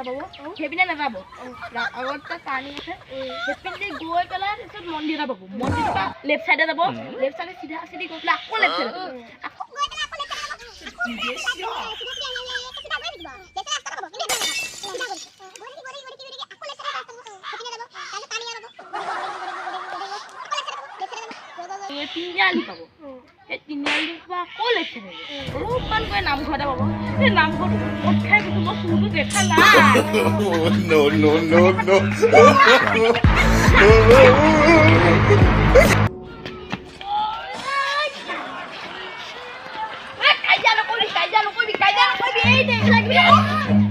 পাব সেইপিনে নাযাব আগত টাৰ্ণিং আছে সেইপিনে গৈ পেলাই তাৰপিছত মন্দিৰ এটা পাব মন্দিৰৰ পৰা লেফ্ট চাইডে যাব লেফ্ট চাইডে চিধা চিধি গৈ পেলাই আকৌ লেফ্ট চাইডে আকৌ তিনিআলি পাব সেই তিনিআলিৰ পৰা আকৌ লেফ্ট চাইডে অলপমান গৈ নামঘৰতে পাব সেই নামঘৰটো ক'ত খাই গৈছো মই চুৰটো দেখা নাই কাজিয়া নকৰিবি এই দে